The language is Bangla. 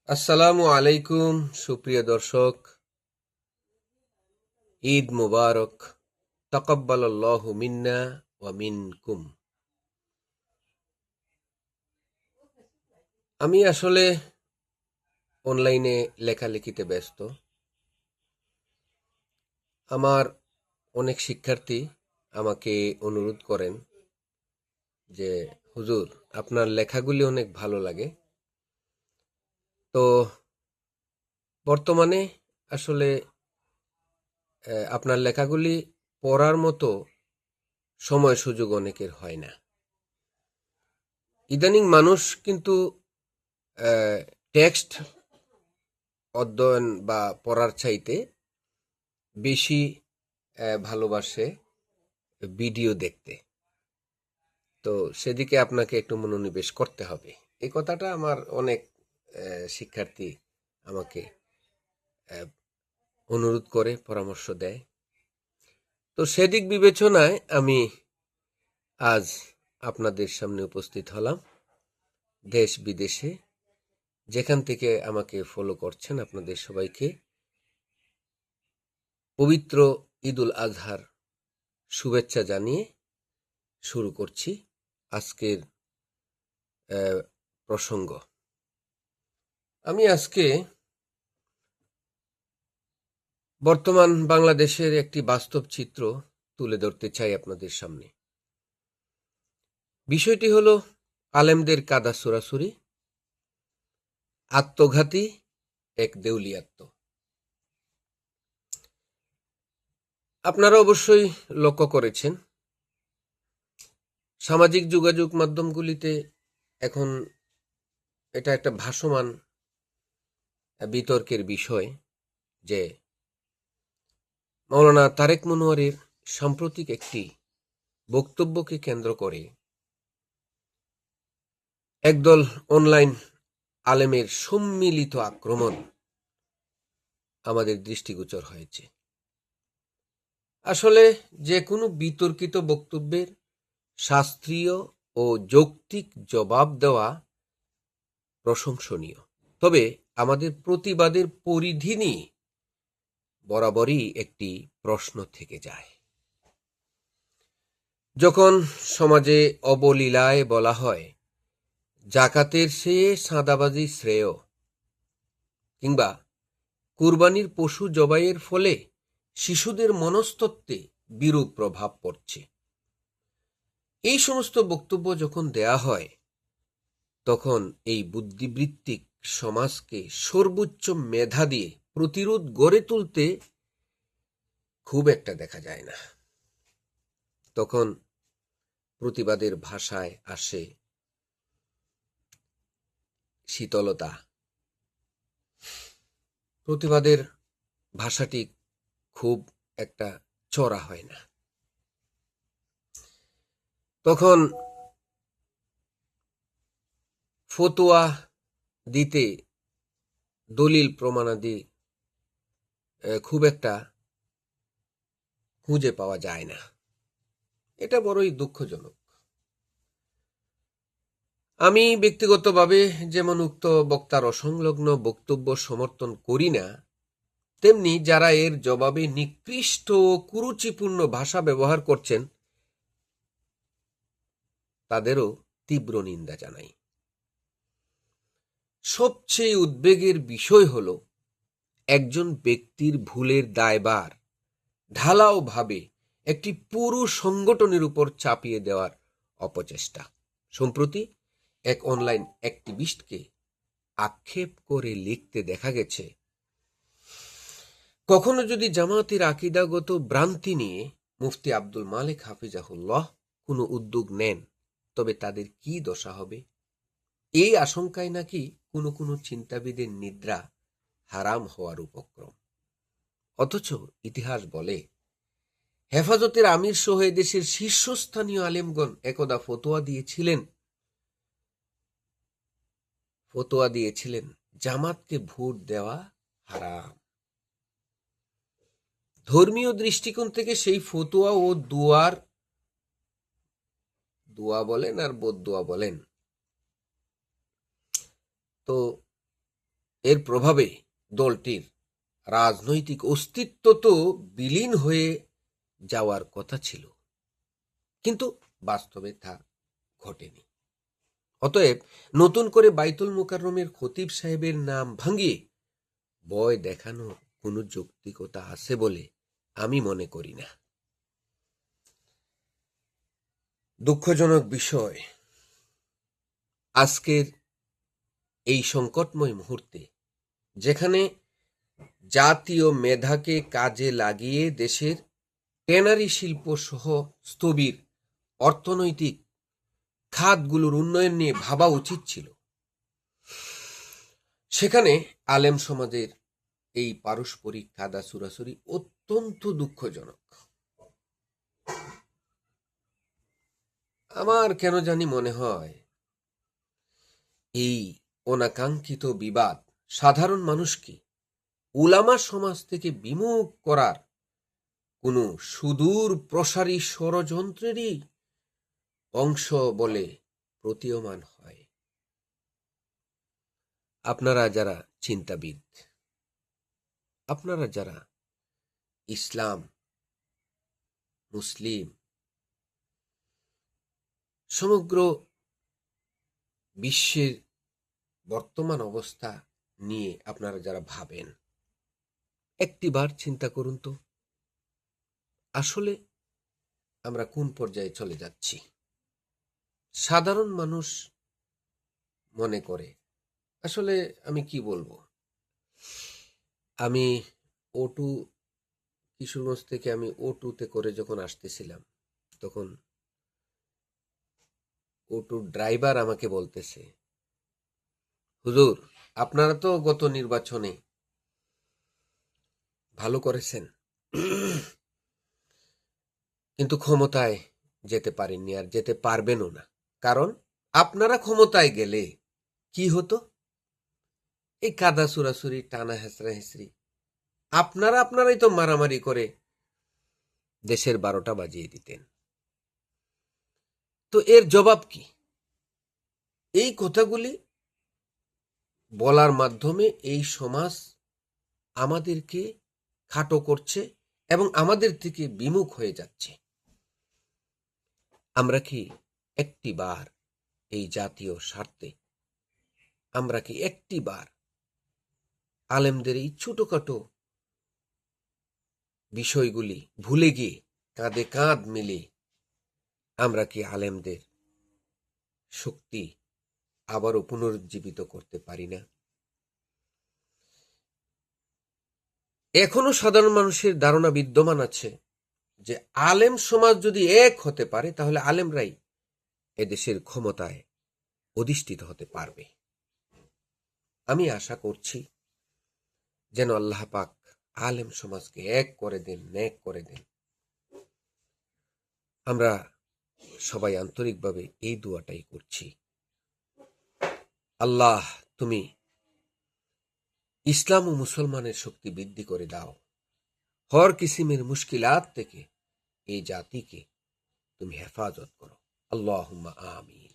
আসসালামু আলাইকুম সুপ্রিয় দর্শক, ঈদ মুবারক। তাকাব্বালাল্লাহু মিন্না ওয়া মিনকুম। আমি আসলে অনলাইনে লেখালেখিতে ব্যস্ত। আমার অনেক শিক্ষার্থী আমাকে অনুরোধ করেন যে হুজুর, আপনার লেখাগুলি অনেক ভালো লাগে। তো বর্তমানে আসলে আপনার লেখাগুলি পড়ার মতো সময় সুযোগ অনেকের হয় না। ইদানিং মানুষ কিন্তু টেক্সট অধ্যয়ন বা পড়ার চাইতে বেশি ভালোবাসে ভিডিও দেখতে। তো সেদিকে আপনাকে একটু মনোনিবেশ করতে হবে। এই কথাটা আমার অনেক শিক্ষার্থী আমাকে আহ, অনুরোধ করে, পরামর্শ দেয়। তো সেদিক বিবেচনায় আমি আজ আপনাদের সামনে উপস্থিত হলাম। দেশ বিদেশে যেখান থেকে আমাকে ফলো করছেন, আপনাদের সবাইকে পবিত্র ঈদুল আজহার শুভেচ্ছা জানিয়ে শুরু করছি আজকের প্রসঙ্গ। আমি আজকে বর্তমান বাংলাদেশের একটি বাস্তব চিত্র তুলে ধরতে চাই আপনাদের সামনে। বিষয়টি হলো আলেমদের কাদা ছোড়াছুরি, আত্মঘাতী এক দেউলিয়াত্ম। আপনারা অবশ্যই লক্ষ্য করেছেন, সামাজিক যোগাযোগ মাধ্যমগুলিতে এখন এটা একটা ভাসমান বিতর্কের বিষয় যে মাওলানা তারেক মনোয়ারের সাম্প্রতিক একটি বক্তব্যকে কেন্দ্র করে একদল অনলাইন আলেমের সম্মিলিত আক্রমণ আমাদের দৃষ্টিগোচর হয়েছে। আসলে যে কোনো বিতর্কিত বক্তব্যের শাস্ত্রীয় ও যৌক্তিক জবাব দেওয়া প্রশংসনীয়, তবে আমাদের প্রতিবাদের পরিধি নিয়ে বরাবরই একটি প্রশ্ন থেকে যায়। যখন সমাজে অবলীলায় বলা হয় জাকাতের চেয়ে চাঁদাবাজি শ্রেয়, কিংবা কুরবানির পশু জবাইয়ের ফলে শিশুদের মনস্তত্ত্বে বিরূপ প্রভাব পড়ছে, এই সমস্ত বক্তব্য যখন দেয়া হয়, তখন এই বুদ্ধিবৃত্তিক সমাজকে সর্বোচ্চ মেধা দিয়ে প্রতিরোধ গড়ে তুলতে খুব একটা দেখা যায় না। তখন প্রতিবাদের ভাষায় আসে শীতলতা। প্রতিবাদের ভাষাটি খুব একটা চড়া হয় না। তখন ফতোয়া দিতে দলিল প্রমাণাদি খুব একটা খুঁজে পাওয়া যায় না। এটা বড়ই দুঃখজনক। আমি ব্যক্তিগতভাবে যেমন উক্ত বক্তার অসংলগ্ন বক্তব্য সমর্থন করি না, তেমনি যারা এর জবাবে নিকৃষ্ট ও কুরুচিপূর্ণ ভাষা ব্যবহার করছেন তাদেরও তীব্র নিন্দা জানাই। সবচেয়ে উদ্বেগের বিষয় হল একজন ব্যক্তির ভুলের দায়ভার ঢালাওভাবে একটি পুরো সংগঠনের উপর চাপিয়ে দেওয়ার অপচেষ্টা। সম্প্রতি এক অনলাইন অ্যাক্টিভিস্টকে আক্ষেপ করে লিখতে দেখা গেছে, কখনো যদি জামাতের আকীদাগত ভ্রান্তি নিয়ে মুফতি আব্দুল মালেক হাফিজাহুল্লাহ কোনো উদ্যোগ নেন, তবে তাদের কি দশা হবে। এই আশঙ্কায় নাকি কোনো কোনো চিন্তাবিদের নিদ্রা হারাম হওয়ার উপক্রম। অথচ ইতিহাস বলে হেফাজতের আমির সহ দেশের শীর্ষস্থানীয় আলেমগণ একদা ফতোয়া দিয়েছিলেন জামাতকে ভোট দেওয়া হারাম। ধর্মীয় দৃষ্টিকোণ থেকে সেই ফতোয়া ও দোয়া বলেন আর বদদোয়া বলেন, তো এর প্রভাবে দলটির রাজনৈতিক অস্তিত্ব তো বিলীন হয়ে যাওয়ার কথা ছিল, কিন্তু বাস্তবে তা ঘটেনি। অতএব নতুন করে বাইতুল মুকাররমের খতিব সাহেবের নাম ভাঙিয়ে ভয় দেখানোর কোনো যৌক্তিকতা আছে বলে আমি মনে করি না। দুঃখজনক বিষয়, আজকের এই সংকটময় মুহূর্তে যেখানে জাতীয় মেধাকে কাজে লাগিয়ে দেশের ট্যানারি শিল্প সহ স্থবির অর্থনৈতিক খাতগুলোর উন্নয়ন নিয়ে ভাবা উচিত ছিল, সেখানে আলেম সমাজের এই পারস্পরিক কাদা ছুড়াছুড়ি অত্যন্ত দুঃখজনক। আমার কেন জানি মনে হয় এই অনাকাঙ্ক্ষিত বিবাদ সাধারণ মানুষকে উলামা সমাজ থেকে বিমুখ করার কোন সুদূর প্রসারী ষড়যন্ত্রেরই অংশ বলে প্রতীয়মান হয়। আপনারা যারা চিন্তাবিদ, আপনারা যারা ইসলাম, মুসলিম, সমগ্র বিশ্বের বর্তমান অবস্থা নিয়ে আপনারা যারা ভাবেন, একটিবার চিন্তা করুন তো, আসলে আমরা কোন পর্যায়ে চলে যাচ্ছি। সাধারণ মানুষ মনে করে, আসলে আমি কি বলবো, আমি O2 কিশোরগঞ্জ থেকে আমি O2-তে করে যখন আসতেছিলাম, তখন O2 ড্রাইভার আমাকে বলতেছে, হুজুর আপনারা তো গত নির্বাচনে ভালো করেছেন, কিন্তু ক্ষমতায় যেতে পারেননি, আর যেতে পারবেনও না। কারণ আপনারা ক্ষমতায় গেলে কি হতো? এই কাদা ছুড়াছুড়ি, টানা হেঁচড়া হেঁচড়ি, আপনারাই তো মারামারি করে দেশের 12টা বাজিয়ে দিতেন। তো এর জবাব কি? এই কথাগুলি বলার মাধ্যমে এই সমাজ আমাদেরকে খাটো করছে এবং আমাদের থেকে বিমুখ হয়ে যাচ্ছে। আমরা কি একটিবার এই জাতীয় স্বার্থে, আমরা কি একটিবার আলেমদের এই ছোটখাটো বিষয়গুলি ভুলে গিয়ে কাঁধে কাঁধ মিলে আমরা কি আলেমদের শক্তি আবারও পুনরুজ্জীবিত করতে পারি না? এখনো সাধারণ মানুষের ধারণা বিদ্যমান আছে যে আলেম সমাজ যদি এক হতে পারে তাহলে আলেমরাই এদেশের ক্ষমতায় অধিষ্ঠিত হতে পারবে। আমি আশা করছি যেন আল্লাহ পাক আলেম সমাজকে এক করে দেন, ন্যাক করে দেন। আমরা সবাই আন্তরিকভাবে এই দোয়াটাই করছি। আল্লাহ, তুমি ইসলাম ও মুসলমানের শক্তি বৃদ্ধি করে দাও। হর কিসিমের মুশকিলাত থেকে এই জাতিকে তুমি হেফাজত করো। আল্লাহুম্মা আমিন।